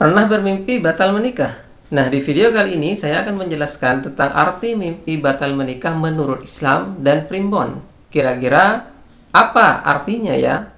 Pernah bermimpi batal menikah? Nah, di video kali ini saya akan menjelaskan tentang arti mimpi batal menikah menurut Islam dan primbon. Kira-kira apa artinya ya?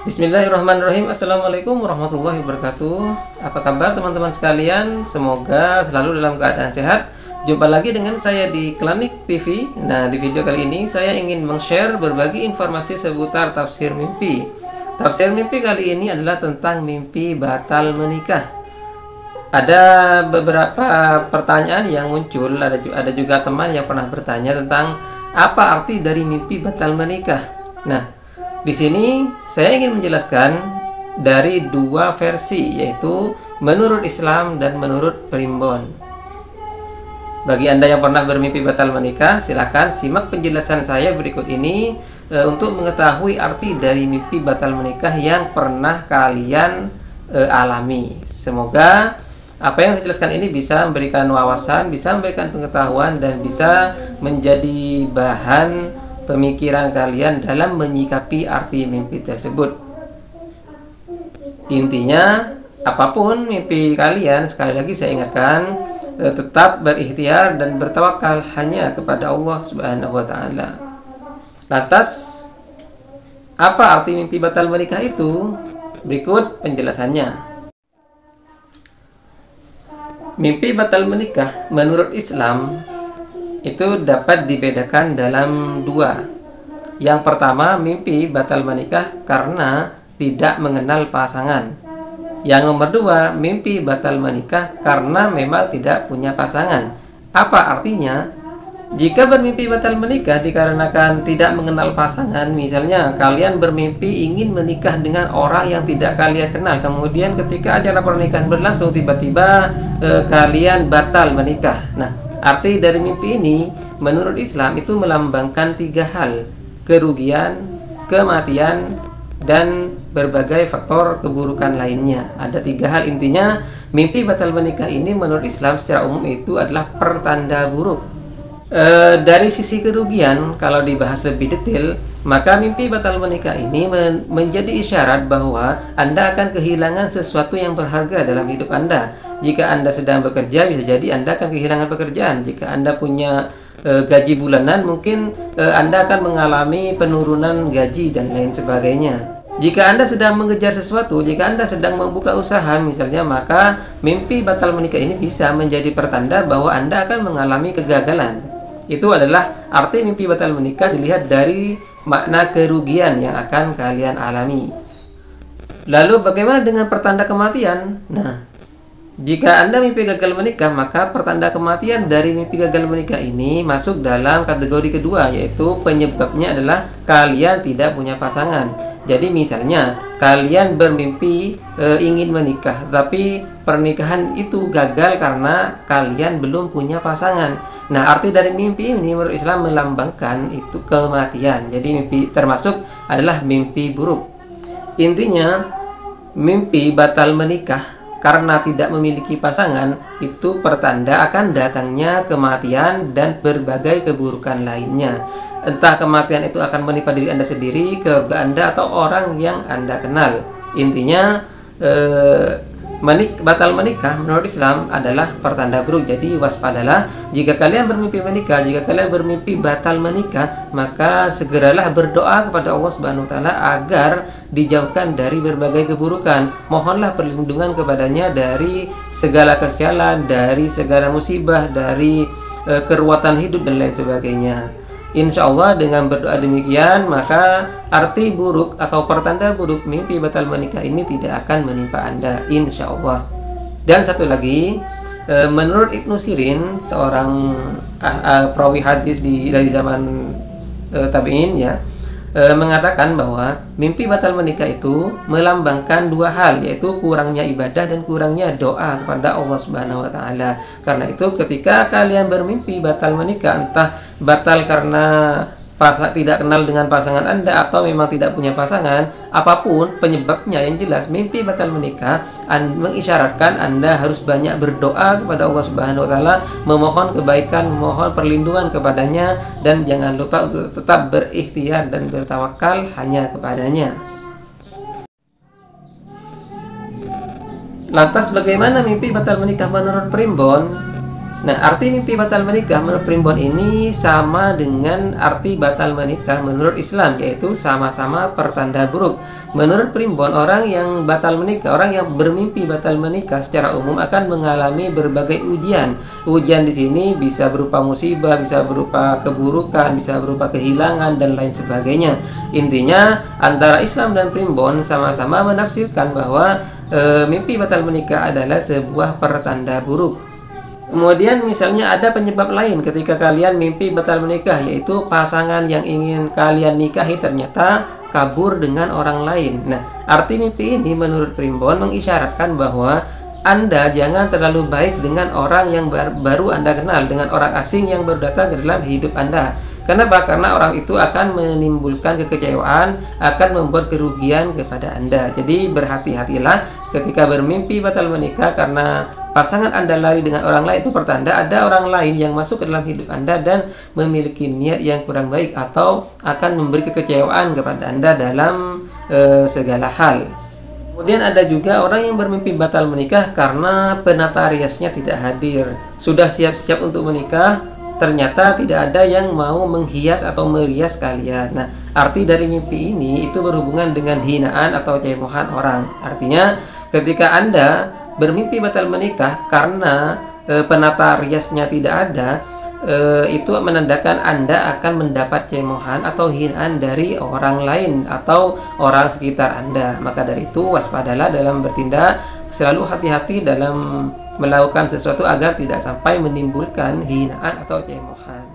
Bismillahirrahmanirrahim. Assalamualaikum warahmatullahi wabarakatuh. Apa kabar teman-teman sekalian? Semoga selalu dalam keadaan sehat. Jumpa lagi dengan saya di Klinik TV. Nah, di video kali ini saya ingin meng-share berbagi informasi seputar tafsir mimpi. Tafsir mimpi kali ini adalah tentang mimpi batal menikah. Ada beberapa pertanyaan yang muncul, ada juga teman yang pernah bertanya tentang apa arti dari mimpi batal menikah. Nah, di sini saya ingin menjelaskan dari dua versi, yaitu menurut Islam dan menurut primbon. Bagi Anda yang pernah bermimpi batal menikah, silakan simak penjelasan saya berikut ini untuk mengetahui arti dari mimpi batal menikah yang pernah kalian alami. Semoga apa yang saya jelaskan ini bisa memberikan wawasan, bisa memberikan pengetahuan, dan bisa menjadi bahan pemikiran kalian dalam menyikapi arti mimpi tersebut. Intinya, apapun mimpi kalian, sekali lagi saya ingatkan, tetap berikhtiar dan bertawakal hanya kepada Allah Subhanahu wa Ta'ala. Lantas, apa arti mimpi batal menikah itu? Berikut penjelasannya. Mimpi batal menikah menurut Islam itu dapat dibedakan dalam dua. Yang pertama, mimpi batal menikah karena tidak mengenal pasangan. Yang nomor dua, mimpi batal menikah karena memang tidak punya pasangan. Apa artinya? Jika bermimpi batal menikah dikarenakan tidak mengenal pasangan, misalnya kalian bermimpi ingin menikah dengan orang yang tidak kalian kenal, kemudian ketika acara pernikahan berlangsung tiba-tiba kalian batal menikah. Nah, arti dari mimpi ini menurut Islam itu melambangkan tiga hal: kerugian, kematian, dan berbagai faktor keburukan lainnya. Ada tiga hal intinya. Mimpi batal menikah ini menurut Islam secara umum itu adalah pertanda buruk. Dari sisi kerugian, kalau dibahas lebih detail, maka mimpi batal menikah ini menjadi isyarat bahwa Anda akan kehilangan sesuatu yang berharga dalam hidup Anda. Jika Anda sedang bekerja, bisa jadi Anda akan kehilangan pekerjaan. Jika Anda punya gaji bulanan, mungkin Anda akan mengalami penurunan gaji dan lain sebagainya. Jika Anda sedang mengejar sesuatu, jika Anda sedang membuka usaha misalnya, maka mimpi batal menikah ini bisa menjadi pertanda bahwa Anda akan mengalami kegagalan. Itu adalah arti mimpi batal menikah dilihat dari makna kerugian yang akan kalian alami. Lalu bagaimana dengan pertanda kematian? Nah, jika Anda mimpi gagal menikah, maka pertanda kematian dari mimpi gagal menikah ini masuk dalam kategori kedua, yaitu penyebabnya adalah kalian tidak punya pasangan. Jadi misalnya kalian bermimpi ingin menikah, tapi pernikahan itu gagal karena kalian belum punya pasangan. Nah, arti dari mimpi ini menurut Islam melambangkan itu kematian. Jadi mimpi termasuk adalah mimpi buruk. Intinya, mimpi batal menikah karena tidak memiliki pasangan itu pertanda akan datangnya kematian dan berbagai keburukan lainnya. Entah kematian itu akan menimpa diri Anda sendiri, keluarga Anda, atau orang yang Anda kenal. Intinya, batal menikah menurut Islam adalah pertanda buruk. Jadi waspadalah jika kalian bermimpi menikah, jika kalian bermimpi batal menikah, maka segeralah berdoa kepada Allah Subhanahu wa Ta'ala agar dijauhkan dari berbagai keburukan. Mohonlah perlindungan kepadanya dari segala kesialan, dari segala musibah, dari keruwetan hidup dan lain sebagainya. Insya Allah dengan berdoa demikian, maka arti buruk atau pertanda buruk mimpi batal menikah ini tidak akan menimpa Anda, insya Allah. Dan satu lagi, menurut Ibnu Sirin, seorang perawi hadis dari zaman tabi'in ya, mengatakan bahwa mimpi batal menikah itu melambangkan dua hal, yaitu kurangnya ibadah dan kurangnya doa kepada Allah Subhanahu wa Ta'ala. Karena itu ketika kalian bermimpi batal menikah, entah batal karena tidak kenal dengan pasangan Anda atau memang tidak punya pasangan, apapun penyebabnya, yang jelas mimpi batal menikah mengisyaratkan Anda harus banyak berdoa kepada Allah Subhanahu wa taala, memohon kebaikan, memohon perlindungan kepadanya, dan jangan lupa untuk tetap berikhtiar dan bertawakal hanya kepadanya. Lantas bagaimana mimpi batal menikah menurut Primbon? Nah, arti mimpi batal menikah menurut Primbon ini sama dengan arti batal menikah menurut Islam, yaitu sama-sama pertanda buruk. Menurut Primbon, orang yang batal menikah, orang yang bermimpi batal menikah secara umum akan mengalami berbagai ujian. Ujian di sini bisa berupa musibah, bisa berupa keburukan, bisa berupa kehilangan, dan lain sebagainya. Intinya, antara Islam dan Primbon sama-sama menafsirkan bahwa mimpi batal menikah adalah sebuah pertanda buruk. Kemudian misalnya ada penyebab lain ketika kalian mimpi batal menikah, yaitu pasangan yang ingin kalian nikahi ternyata kabur dengan orang lain. Nah, arti mimpi ini menurut Primbon mengisyaratkan bahwa Anda jangan terlalu baik dengan orang yang baru Anda kenal, dengan orang asing yang baru datang ke dalam hidup Anda. Kenapa? Karena orang itu akan menimbulkan kekecewaan, akan membuat kerugian kepada Anda. Jadi berhati-hatilah ketika bermimpi batal menikah, karena pasangan Anda lari dengan orang lain itu pertanda ada orang lain yang masuk ke dalam hidup Anda dan memiliki niat yang kurang baik atau akan memberi kekecewaan kepada Anda dalam segala hal. Kemudian ada juga orang yang bermimpi batal menikah karena penata riasnya tidak hadir. Sudah siap-siap untuk menikah, ternyata tidak ada yang mau menghias atau merias kalian. Nah, arti dari mimpi ini itu berhubungan dengan hinaan atau cemohan orang. Artinya, ketika Anda bermimpi batal menikah karena penata riasnya tidak ada, itu menandakan Anda akan mendapat cemohan atau hinaan dari orang lain atau orang sekitar Anda. Maka dari itu waspadalah dalam bertindak, selalu hati-hati dalam melakukan sesuatu agar tidak sampai menimbulkan hinaan atau cemohan.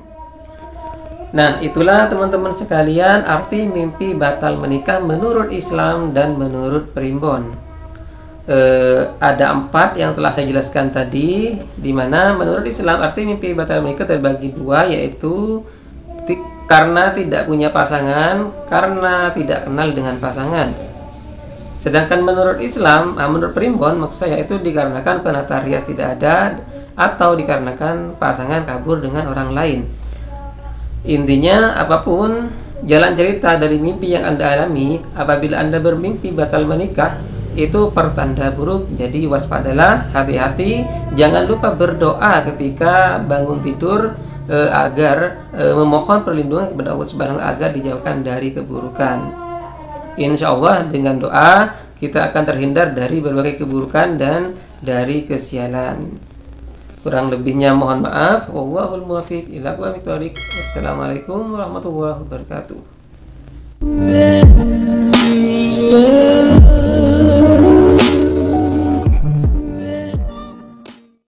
Nah, itulah teman-teman sekalian arti mimpi batal menikah menurut Islam dan menurut Primbon. Ada 4 yang telah saya jelaskan tadi, di mana menurut Islam arti mimpi batal menikah terbagi 2, yaitu karena tidak punya pasangan, karena tidak kenal dengan pasangan. Sedangkan menurut Islam, menurut Primbon maksud saya, itu dikarenakan penata rias tidak ada atau dikarenakan pasangan kabur dengan orang lain. Intinya apapun jalan cerita dari mimpi yang Anda alami, apabila Anda bermimpi batal menikah, itu pertanda buruk. Jadi waspadalah, hati-hati, jangan lupa berdoa ketika bangun tidur agar memohon perlindungan kepada Allah Subhanahu wa taala agar dijauhkan dari keburukan. Insya Allah dengan doa kita akan terhindar dari berbagai keburukan dan dari kesialan. Kurang lebihnya mohon maaf. Wallahul muwaffiq ila aqwamit thoriq. Wassalamualaikum warahmatullahi wabarakatuh.